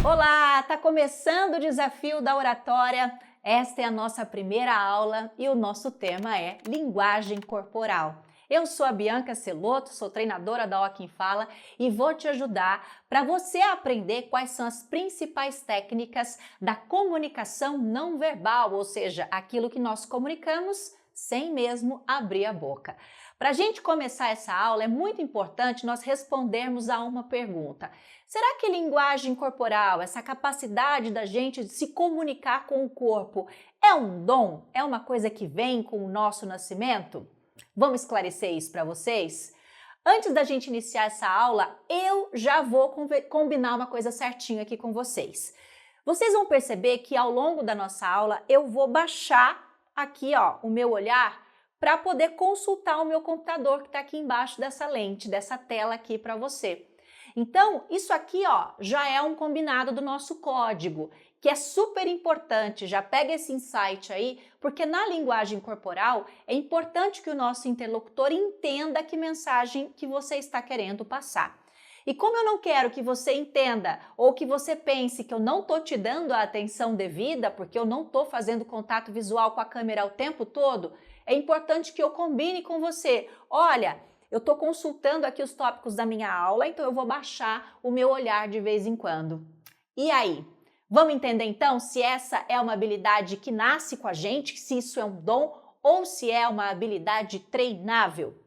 Olá, tá começando o desafio da oratória. Esta é a nossa primeira aula e o nosso tema é linguagem corporal. Eu sou a Bianca Celoto, sou treinadora da Ó Quem Fala e vou te ajudar para você aprender quais são as principais técnicas da comunicação não verbal, ou seja, aquilo que nós comunicamos sem mesmo abrir a boca. Para a gente começar essa aula, é muito importante nós respondermos a uma pergunta. Será que linguagem corporal, essa capacidade da gente de se comunicar com o corpo, é um dom? É uma coisa que vem com o nosso nascimento? Vamos esclarecer isso para vocês? Antes da gente iniciar essa aula, eu já vou combinar uma coisa certinho aqui com vocês. Vocês vão perceber que ao longo da nossa aula eu vou baixar aqui, o meu olhar para poder consultar o meu computador que está aqui embaixo dessa lente, dessa tela aqui para você. Então, isso aqui, já é um combinado do nosso código, que é super importante. Já pega esse insight aí, porque na linguagem corporal é importante que o nosso interlocutor entenda que mensagem que você está querendo passar. E como eu não quero que você entenda ou que você pense que eu não estou te dando a atenção devida, porque eu não estou fazendo contato visual com a câmera o tempo todo, é importante que eu combine com você. Olha, eu estou consultando aqui os tópicos da minha aula, então eu vou baixar o meu olhar de vez em quando. E aí? Vamos entender então se essa é uma habilidade que nasce com a gente, se isso é um dom ou se é uma habilidade treinável?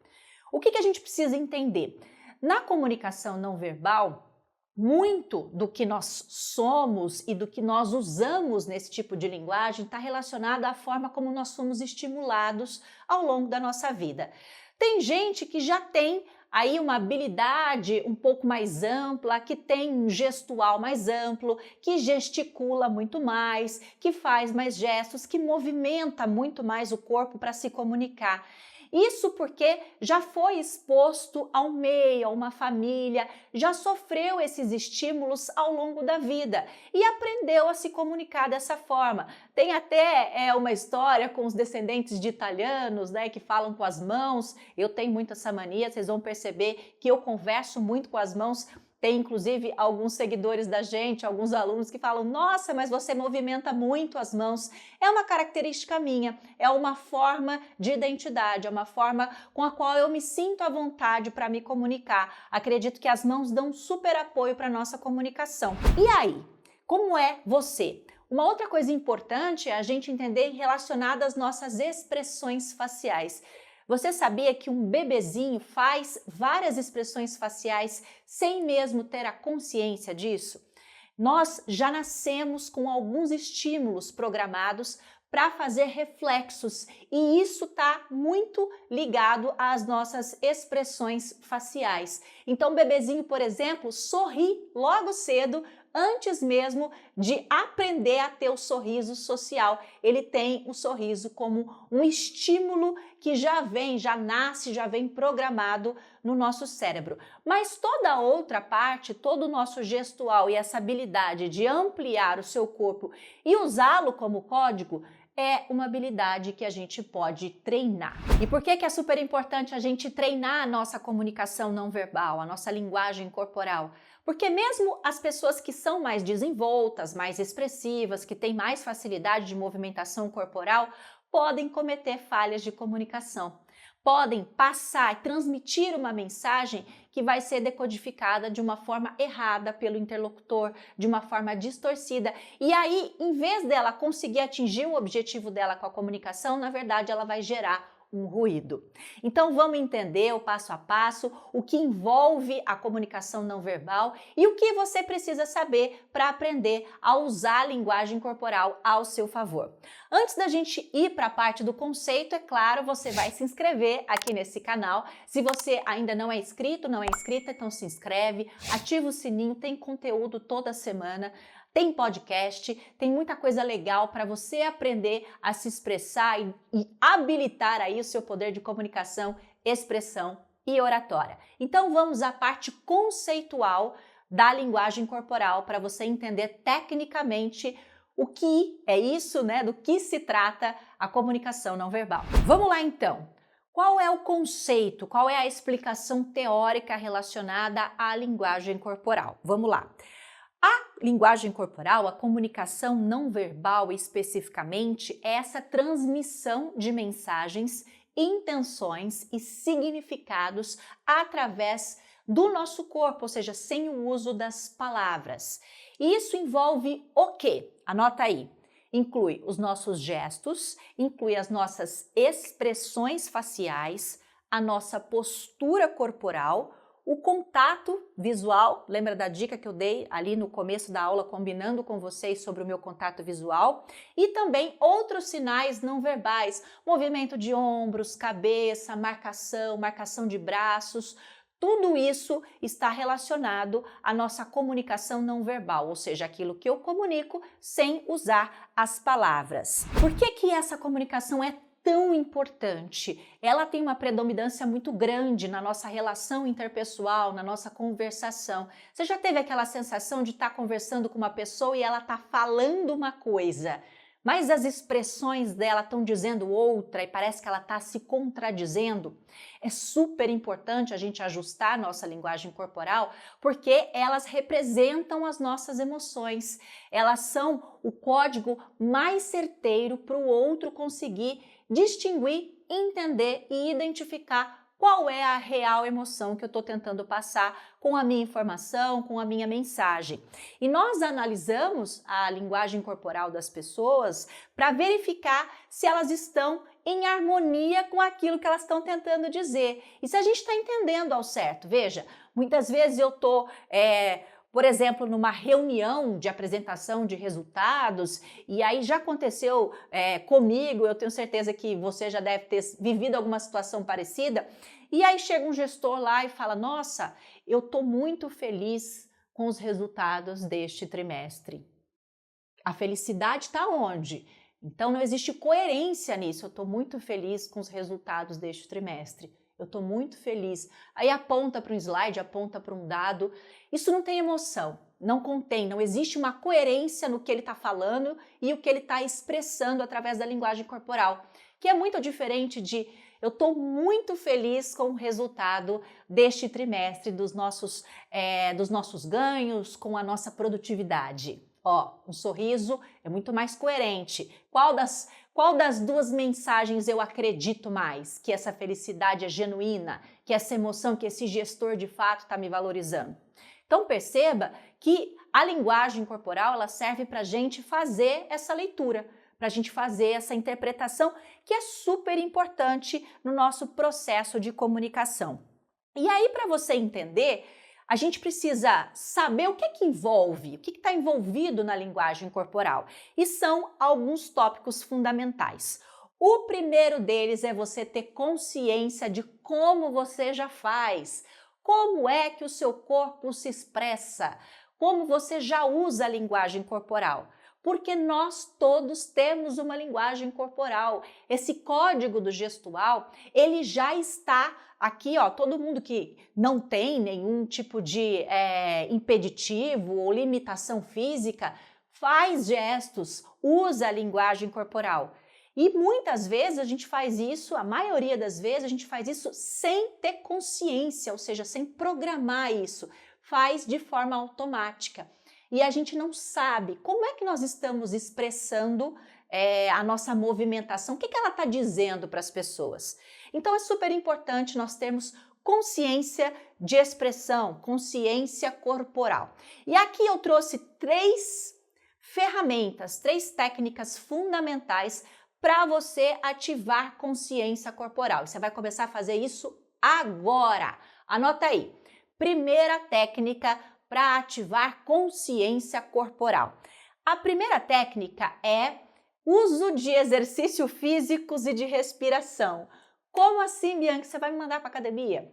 O que a gente precisa entender? Na comunicação não verbal, muito do que nós somos e do que nós usamos nesse tipo de linguagem está relacionado à forma como nós somos estimulados ao longo da nossa vida. Tem gente que já tem aí uma habilidade um pouco mais ampla, que tem um gestual mais amplo, que gesticula muito mais, que faz mais gestos, que movimenta muito mais o corpo para se comunicar. Isso porque já foi exposto ao meio, a uma família, já sofreu esses estímulos ao longo da vida e aprendeu a se comunicar dessa forma. Tem até uma história com os descendentes de italianos, que falam com as mãos. Eu tenho muito essa mania, vocês vão perceber que eu converso muito com as mãos. Tem inclusive alguns seguidores da gente, alguns alunos que falam: nossa, mas você movimenta muito as mãos. É uma característica minha, é uma forma de identidade, é uma forma com a qual eu me sinto à vontade para me comunicar. Acredito que as mãos dão super apoio para a nossa comunicação. E aí, como é você? Uma outra coisa importante é a gente entender relacionada às nossas expressões faciais. Você sabia que um bebezinho faz várias expressões faciais sem mesmo ter a consciência disso? Nós já nascemos com alguns estímulos programados para fazer reflexos e isso está muito ligado às nossas expressões faciais. Então, o bebezinho, por exemplo, sorri logo cedo, antes mesmo de aprender a ter o sorriso social. Ele tem o sorriso como um estímulo que já nasce, já vem programado no nosso cérebro. Mas toda a outra parte, todo o nosso gestual e essa habilidade de ampliar o seu corpo e usá-lo como código é uma habilidade que a gente pode treinar. E por que é super importante a gente treinar a nossa comunicação não verbal, a nossa linguagem corporal? Porque mesmo as pessoas que são mais desenvoltas, mais expressivas, que têm mais facilidade de movimentação corporal, podem cometer falhas de comunicação. Podem passar e transmitir uma mensagem que vai ser decodificada de uma forma errada pelo interlocutor, de uma forma distorcida. E aí, em vez dela conseguir atingir o objetivo dela com a comunicação, na verdade, ela vai gerar um ruído. Então vamos entender o passo a passo, o que envolve a comunicação não verbal e o que você precisa saber para aprender a usar a linguagem corporal ao seu favor. Antes da gente ir para a parte do conceito, é claro, você vai se inscrever aqui nesse canal. Se você ainda não é inscrito, não é inscrita, então se inscreve, ativa o sininho, tem conteúdo toda semana. Tem podcast, tem muita coisa legal para você aprender a se expressar e habilitar aí o seu poder de comunicação, expressão e oratória. Então vamos à parte conceitual da linguagem corporal para você entender tecnicamente o que é isso, do que se trata a comunicação não verbal. Vamos lá então. Qual é o conceito, qual é a explicação teórica relacionada à linguagem corporal? Vamos lá. Linguagem corporal, a comunicação não verbal especificamente, é essa transmissão de mensagens, intenções e significados através do nosso corpo, ou seja, sem o uso das palavras. E isso envolve o quê? Anota aí. Inclui os nossos gestos, inclui as nossas expressões faciais, a nossa postura corporal, o contato visual, lembra da dica que eu dei ali no começo da aula combinando com vocês sobre o meu contato visual? E também outros sinais não verbais, movimento de ombros, cabeça, marcação de braços, tudo isso está relacionado à nossa comunicação não verbal, ou seja, aquilo que eu comunico sem usar as palavras. Por que essa comunicação é tão importante? Ela tem uma predominância muito grande na nossa relação interpessoal, na nossa conversação. Você já teve aquela sensação de estar conversando com uma pessoa e ela está falando uma coisa, mas as expressões dela estão dizendo outra e parece que ela está se contradizendo? É super importante a gente ajustar a nossa linguagem corporal porque elas representam as nossas emoções. Elas são o código mais certeiro para o outro conseguir distinguir, entender e identificar qual é a real emoção que eu estou tentando passar com a minha informação, com a minha mensagem. E nós analisamos a linguagem corporal das pessoas para verificar se elas estão em harmonia com aquilo que elas estão tentando dizer. E se a gente está entendendo ao certo. Veja, muitas vezes eu estou... por exemplo, numa reunião de apresentação de resultados, e aí já aconteceu comigo, eu tenho certeza que você já deve ter vivido alguma situação parecida, e aí chega um gestor lá e fala: nossa, eu estou muito feliz com os resultados deste trimestre. A felicidade está onde? Então não existe coerência nisso. Eu estou muito feliz com os resultados deste trimestre. Eu estou muito feliz. Aí aponta para um slide, aponta para um dado. Isso não tem emoção, não contém, não existe uma coerência no que ele está falando e o que ele está expressando através da linguagem corporal, que é muito diferente de eu estou muito feliz com o resultado deste trimestre, dos nossos ganhos, com a nossa produtividade. Um sorriso é muito mais coerente. Qual das duas mensagens eu acredito mais? Que essa felicidade é genuína, que essa emoção, que esse gestor de fato está me valorizando. Então perceba que a linguagem corporal ela serve para a gente fazer essa leitura, para a gente fazer essa interpretação que é super importante no nosso processo de comunicação. E aí, para você entender, a gente precisa saber o que envolve, o que está envolvido na linguagem corporal. E são alguns tópicos fundamentais. O primeiro deles é você ter consciência de como você já faz, como é que o seu corpo se expressa, como você já usa a linguagem corporal. Porque nós todos temos uma linguagem corporal. Esse código do gestual, ele já está aqui, todo mundo que não tem nenhum tipo de impeditivo ou limitação física, faz gestos, usa a linguagem corporal. E muitas vezes a gente faz isso, a maioria das vezes a gente faz isso sem ter consciência, ou seja, sem programar isso, faz de forma automática. E a gente não sabe como é que nós estamos expressando a nossa movimentação, o que ela está dizendo para as pessoas. Então é super importante nós termos consciência de expressão, consciência corporal. E aqui eu trouxe 3 ferramentas, 3 técnicas fundamentais para você ativar consciência corporal. Você vai começar a fazer isso agora. Anota aí. Primeira técnica para ativar consciência corporal. A primeira técnica é uso de exercícios físicos e de respiração. Como assim, Bianca? Você vai me mandar para a academia?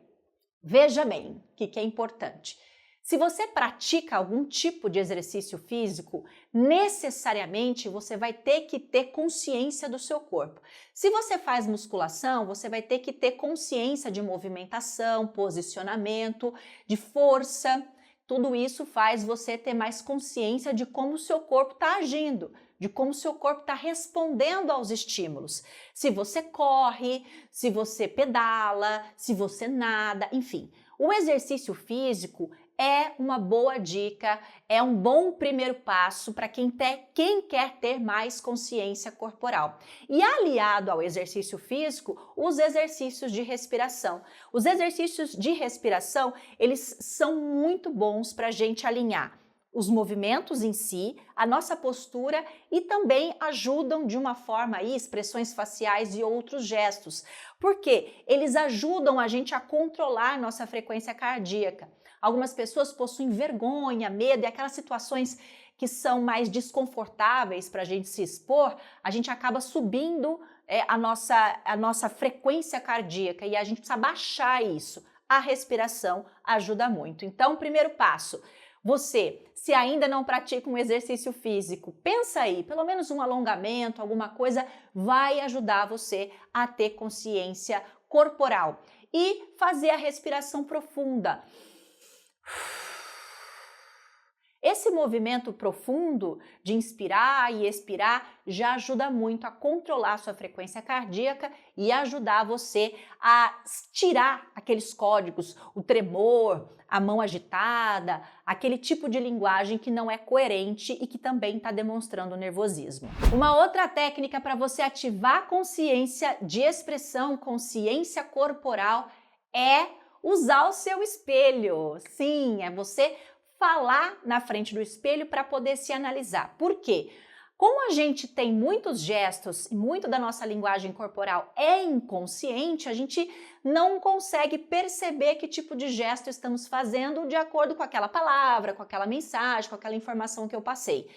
Veja bem o que é importante. Se você pratica algum tipo de exercício físico, necessariamente você vai ter que ter consciência do seu corpo. Se você faz musculação, você vai ter que ter consciência de movimentação, posicionamento, de força. Tudo isso faz você ter mais consciência de como o seu corpo está agindo, de como o seu corpo está respondendo aos estímulos. Se você corre, se você pedala, se você nada, enfim. O exercício físico é uma boa dica, é um bom primeiro passo para quem quer ter mais consciência corporal. E aliado ao exercício físico, os exercícios de respiração. Os exercícios de respiração, eles são muito bons para a gente alinhar os movimentos em si, a nossa postura e também ajudam de uma forma aí expressões faciais e outros gestos, porque eles ajudam a gente a controlar nossa frequência cardíaca. Algumas pessoas possuem vergonha, medo e aquelas situações que são mais desconfortáveis para a gente se expor, a gente acaba subindo a nossa frequência cardíaca e a gente precisa baixar isso. A respiração ajuda muito. Então, primeiro passo, você, se ainda não pratica um exercício físico, pensa aí, pelo menos um alongamento, alguma coisa, vai ajudar você a ter consciência corporal. E fazer a respiração profunda. Esse movimento profundo de inspirar e expirar já ajuda muito a controlar a sua frequência cardíaca e ajudar você a tirar aqueles códigos, o tremor, a mão agitada, aquele tipo de linguagem que não é coerente e que também está demonstrando nervosismo. Uma outra técnica para você ativar a consciência de expressão, consciência corporal, é usar o seu espelho. Sim, é você falar na frente do espelho para poder se analisar. Por quê? Como a gente tem muitos gestos e muito da nossa linguagem corporal é inconsciente, a gente não consegue perceber que tipo de gesto estamos fazendo de acordo com aquela palavra, com aquela mensagem, com aquela informação que eu passei.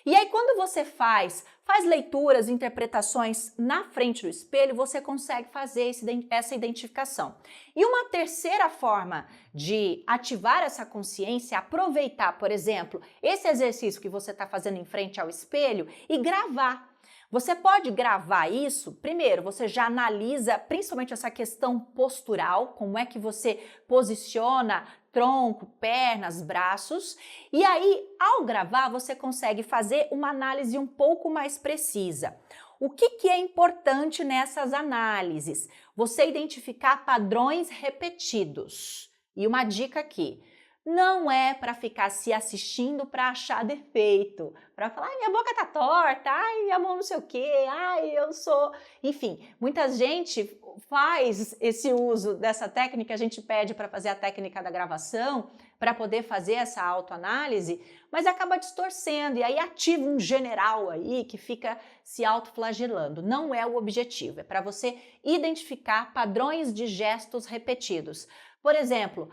E aí, quando você faz leituras, interpretações na frente do espelho, você consegue fazer essa identificação. E uma terceira forma de ativar essa consciência é aproveitar, por exemplo, esse exercício que você está fazendo em frente ao espelho e gravar. Você pode gravar isso, primeiro, você já analisa principalmente essa questão postural, como é que você posiciona tronco, pernas, braços, e aí, ao gravar, você consegue fazer uma análise um pouco mais precisa. O que é importante nessas análises? Você identificar padrões repetidos. E uma dica aqui, não é para ficar se assistindo para achar defeito, para falar, ai, minha boca tá torta, ai, minha mão não sei o quê, ai, eu sou... Enfim, muita gente faz esse uso dessa técnica, a gente pede para fazer a técnica da gravação, para poder fazer essa autoanálise, mas acaba distorcendo e aí ativa um general aí que fica se autoflagelando. Não é o objetivo, é para você identificar padrões de gestos repetidos. Por exemplo,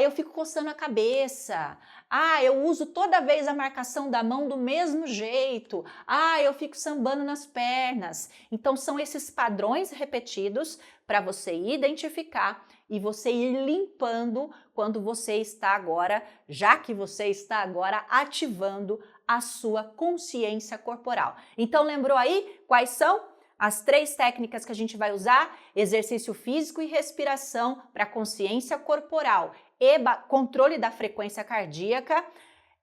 eu fico coçando a cabeça, eu uso toda vez a marcação da mão do mesmo jeito, eu fico sambando nas pernas. Então são esses padrões repetidos para você identificar e você ir limpando quando você está agora, já que você está agora ativando a sua consciência corporal. Então lembrou aí quais são? As 3 técnicas que a gente vai usar, exercício físico e respiração para consciência corporal e controle da frequência cardíaca,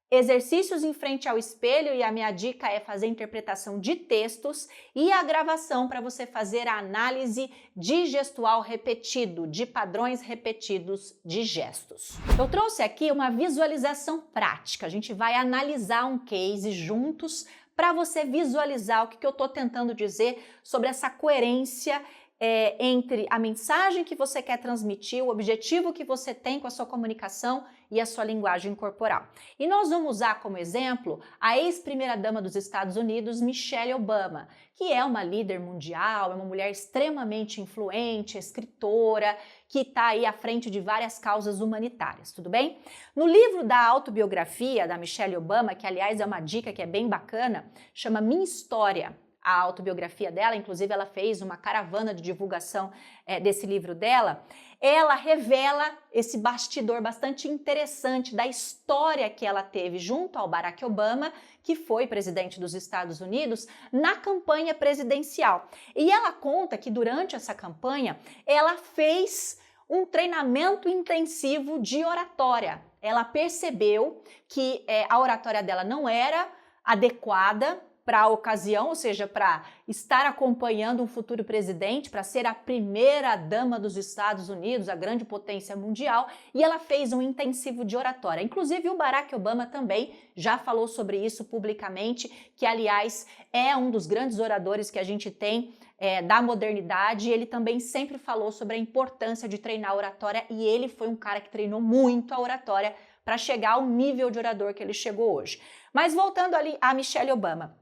exercícios em frente ao espelho e a minha dica é fazer interpretação de textos e a gravação para você fazer a análise de gestual repetido, de padrões repetidos de gestos. Eu trouxe aqui uma visualização prática, a gente vai analisar um case juntos para você visualizar o que eu estou tentando dizer sobre essa coerência entre a mensagem que você quer transmitir, o objetivo que você tem com a sua comunicação e a sua linguagem corporal. E nós vamos usar como exemplo a ex-primeira-dama dos Estados Unidos, Michelle Obama, que é uma líder mundial, é uma mulher extremamente influente, escritora, que está aí à frente de várias causas humanitárias, tudo bem? No livro da autobiografia da Michelle Obama, que aliás é uma dica que é bem bacana, chama Minha História, a autobiografia dela, inclusive ela fez uma caravana de divulgação desse livro dela, ela revela esse bastidor bastante interessante da história que ela teve junto ao Barack Obama, que foi presidente dos Estados Unidos, na campanha presidencial. E ela conta que durante essa campanha, ela fez um treinamento intensivo de oratória. Ela percebeu que a oratória dela não era adequada para a ocasião, ou seja, para estar acompanhando um futuro presidente, para ser a primeira dama dos Estados Unidos, a grande potência mundial, e ela fez um intensivo de oratória. Inclusive o Barack Obama também já falou sobre isso publicamente, que aliás é um dos grandes oradores que a gente tem da modernidade. Ele também sempre falou sobre a importância de treinar a oratória e ele foi um cara que treinou muito a oratória para chegar ao nível de orador que ele chegou hoje. Mas voltando ali a Michelle Obama,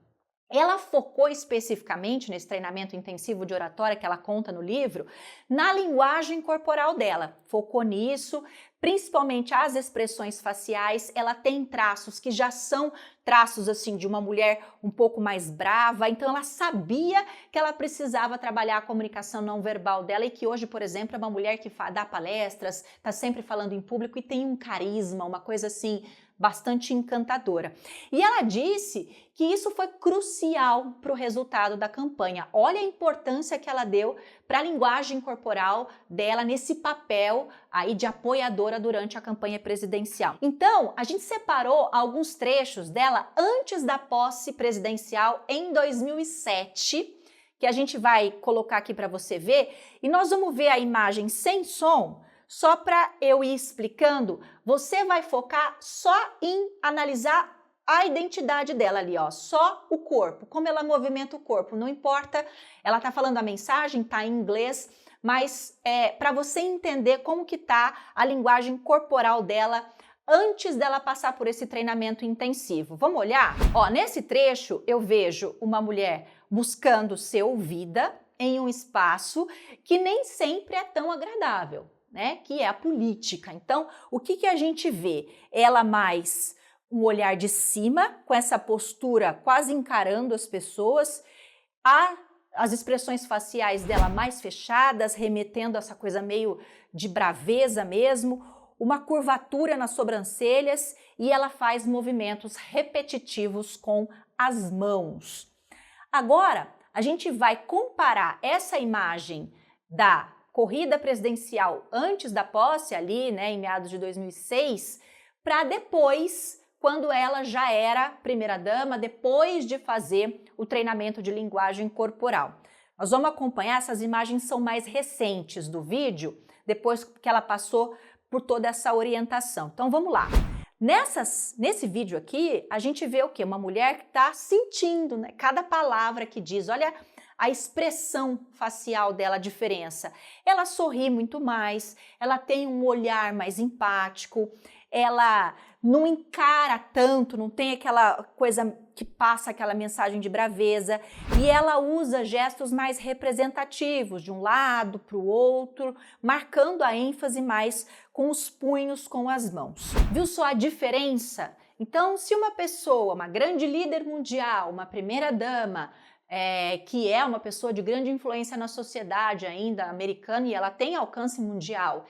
ela focou especificamente nesse treinamento intensivo de oratória que ela conta no livro, na linguagem corporal dela. Focou nisso, principalmente as expressões faciais. Ela tem traços que já são traços assim de uma mulher um pouco mais brava, então ela sabia que ela precisava trabalhar a comunicação não verbal dela e que hoje, por exemplo, é uma mulher que dá palestras, está sempre falando em público e tem um carisma, uma coisa assim bastante encantadora. E ela disse que isso foi crucial para o resultado da campanha. Olha a importância que ela deu para a linguagem corporal dela nesse papel aí de apoiadora durante a campanha presidencial. Então, a gente separou alguns trechos dela antes da posse presidencial em 2007, que a gente vai colocar aqui para você ver, e nós vamos ver a imagem sem som. Só para eu ir explicando, você vai focar só em analisar a identidade dela ali, ó, só o corpo, como ela movimenta o corpo, não importa, ela tá falando a mensagem, tá em inglês, mas para você entender como que tá a linguagem corporal dela antes dela passar por esse treinamento intensivo. Vamos olhar? Ó, nesse trecho eu vejo uma mulher buscando ser ouvida em um espaço que nem sempre é tão agradável, né, que é a política. Então, o que a gente vê? Ela mais um olhar de cima, com essa postura quase encarando as pessoas, as expressões faciais dela mais fechadas, remetendo a essa coisa meio de braveza mesmo, uma curvatura nas sobrancelhas e ela faz movimentos repetitivos com as mãos. Agora, a gente vai comparar essa imagem da corrida presidencial antes da posse, ali, né, em meados de 2006, para depois, quando ela já era primeira-dama, depois de fazer o treinamento de linguagem corporal. Nós vamos acompanhar, essas imagens são mais recentes do vídeo, depois que ela passou por toda essa orientação. Então vamos lá. Nesse vídeo aqui, a gente vê o quê? Uma mulher que está sentindo, né, cada palavra que diz. Olha a expressão facial dela, a diferença. Ela sorri muito mais, ela tem um olhar mais empático, ela não encara tanto, não tem aquela coisa que passa aquela mensagem de braveza, e ela usa gestos mais representativos, de um lado para o outro, marcando a ênfase mais com os punhos, com as mãos. Viu só a diferença? Então, se uma pessoa, uma grande líder mundial, uma primeira-dama, que é uma pessoa de grande influência na sociedade ainda americana e ela tem alcance mundial,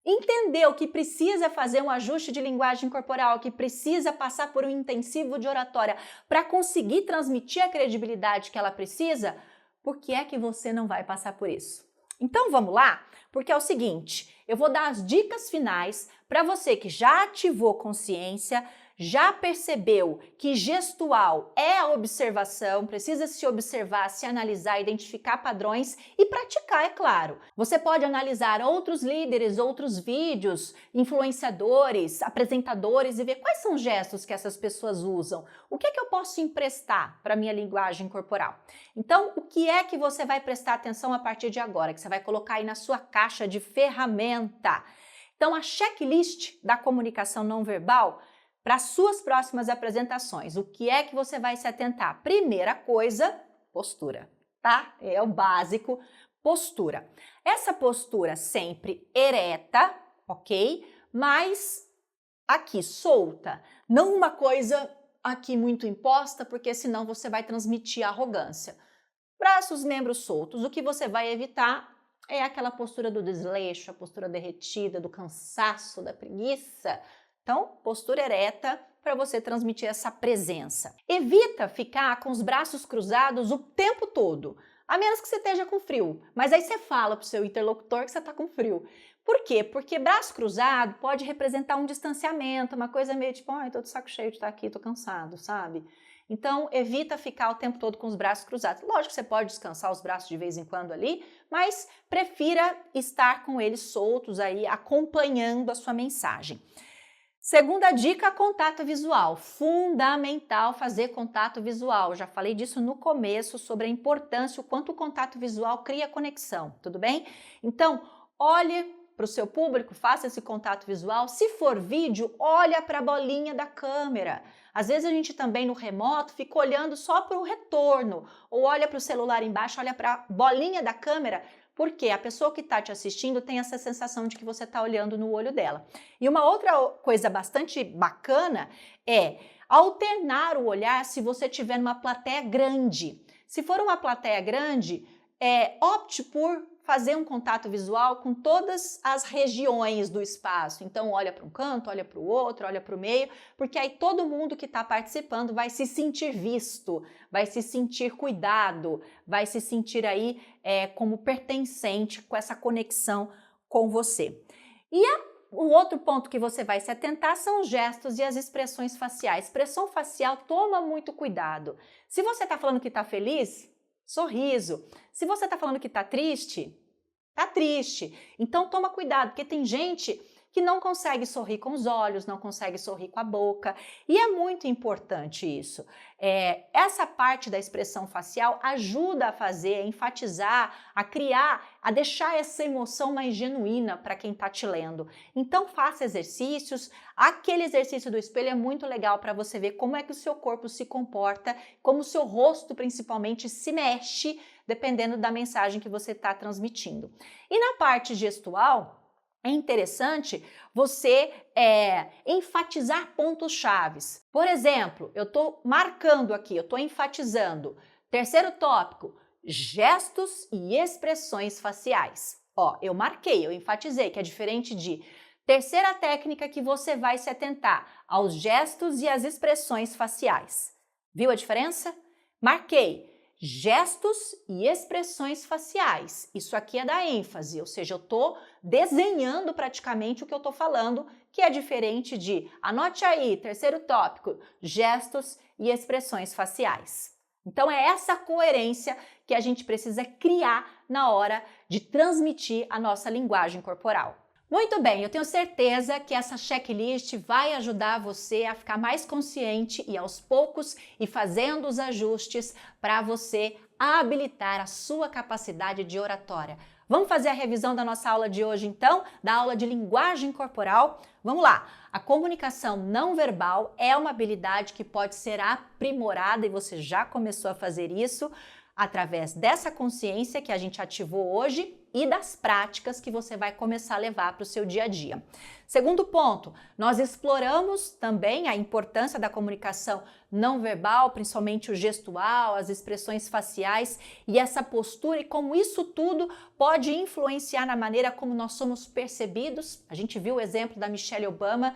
entendeu que precisa fazer um ajuste de linguagem corporal, que precisa passar por um intensivo de oratória para conseguir transmitir a credibilidade que ela precisa, por que é que você não vai passar por isso? Então vamos lá? Porque é o seguinte, eu vou dar as dicas finais para você que já ativou consciência, já percebeu que gestual é a observação, precisa se observar, se analisar, identificar padrões e praticar, é claro. Você pode analisar outros líderes, outros vídeos, influenciadores, apresentadores e ver quais são os gestos que essas pessoas usam. O que é que eu posso emprestar para a minha linguagem corporal? Então, o que é que você vai prestar atenção a partir de agora, que você vai colocar aí na sua caixa de ferramenta? Então, a checklist da comunicação não verbal para suas próximas apresentações, o que é que você vai se atentar? Primeira coisa, postura, tá? É o básico, postura. Essa postura sempre ereta, ok? Mas aqui solta, não uma coisa aqui muito imposta, porque senão você vai transmitir arrogância. Braços, membros soltos, o que você vai evitar é aquela postura do desleixo, a postura derretida, do cansaço, da preguiça. Então, postura ereta para você transmitir essa presença. Evita ficar com os braços cruzados o tempo todo, a menos que você esteja com frio. Mas aí você fala para o seu interlocutor que você está com frio. Por quê? Porque braço cruzado pode representar um distanciamento, uma coisa meio tipo, ai, tô de saco cheio de estar aqui, tô cansado, sabe? Então, evita ficar o tempo todo com os braços cruzados. Lógico que você pode descansar os braços de vez em quando ali, mas prefira estar com eles soltos aí, acompanhando a sua mensagem. Segunda dica, contato visual. Fundamental fazer contato visual. Já falei disso no começo, sobre a importância, o quanto o contato visual cria conexão, tudo bem? Então, olhe para o seu público, faça esse contato visual. Se for vídeo, olha para a bolinha da câmera. Às vezes a gente também no remoto fica olhando só para o retorno, ou olha para o celular embaixo, olha para a bolinha da câmera, porque a pessoa que está te assistindo tem essa sensação de que você está olhando no olho dela. E uma outra coisa bastante bacana é alternar o olhar se você tiver numa plateia grande. Se for uma plateia grande, opte por fazer um contato visual com todas as regiões do espaço. Então, olha para um canto, olha para o outro, olha para o meio, porque aí todo mundo que está participando vai se sentir visto, vai se sentir cuidado, vai se sentir aí como pertencente com essa conexão com você. E o outro ponto que você vai se atentar são os gestos e as expressões faciais. Expressão facial, toma muito cuidado. Se você está falando que está feliz, sorriso. Se você está falando que está triste, tá triste. Então toma cuidado, porque tem gente que não consegue sorrir com os olhos, não consegue sorrir com a boca, e é muito importante isso. Essa parte da expressão facial ajuda a fazer, a enfatizar, a criar, a deixar essa emoção mais genuína para quem está te lendo. Então faça exercícios. Aquele exercício do espelho é muito legal para você ver como é que o seu corpo se comporta, como o seu rosto principalmente se mexe, dependendo da mensagem que você está transmitindo. E na parte gestual, é interessante você enfatizar pontos chaves. Por exemplo, eu estou marcando aqui, eu estou enfatizando. Terceiro tópico, gestos e expressões faciais. Ó, eu marquei, eu enfatizei, que é diferente de... Terceira técnica que você vai se atentar aos gestos e às expressões faciais. Viu a diferença? Marquei. Gestos e expressões faciais. Isso aqui é da ênfase, ou seja, eu estou desenhando praticamente o que eu estou falando, que é diferente de, anote aí, terceiro tópico, gestos e expressões faciais. Então é essa coerência que a gente precisa criar na hora de transmitir a nossa linguagem corporal. Muito bem, eu tenho certeza que essa checklist vai ajudar você a ficar mais consciente e aos poucos ir fazendo os ajustes para você habilitar a sua capacidade de oratória. Vamos fazer a revisão da nossa aula de hoje então, da aula de linguagem corporal? Vamos lá! A comunicação não verbal é uma habilidade que pode ser aprimorada e você já começou a fazer isso através dessa consciência que a gente ativou hoje e das práticas que você vai começar a levar para o seu dia a dia. Segundo ponto, nós exploramos também a importância da comunicação não verbal, principalmente o gestual, as expressões faciais e essa postura e como isso tudo pode influenciar na maneira como nós somos percebidos. A gente viu o exemplo da Michelle Obama,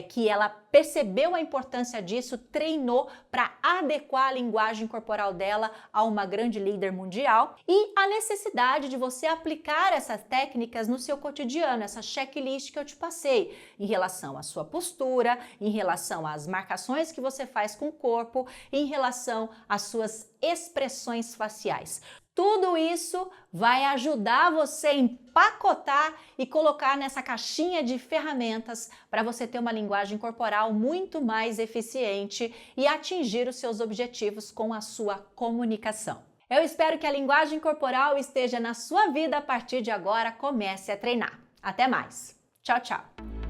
que ela percebeu a importância disso, treinou para adequar a linguagem corporal dela a uma grande líder mundial e a necessidade de você aplicar essas técnicas no seu cotidiano, essa checklist que eu te passei, em relação à sua postura, em relação às marcações que você faz com o corpo, em relação às suas expressões faciais. Tudo isso vai ajudar você a empacotar e colocar nessa caixinha de ferramentas para você ter uma linguagem corporal muito mais eficiente e atingir os seus objetivos com a sua comunicação. Eu espero que a linguagem corporal esteja na sua vida a partir de agora. Comece a treinar. Até mais. Tchau, tchau.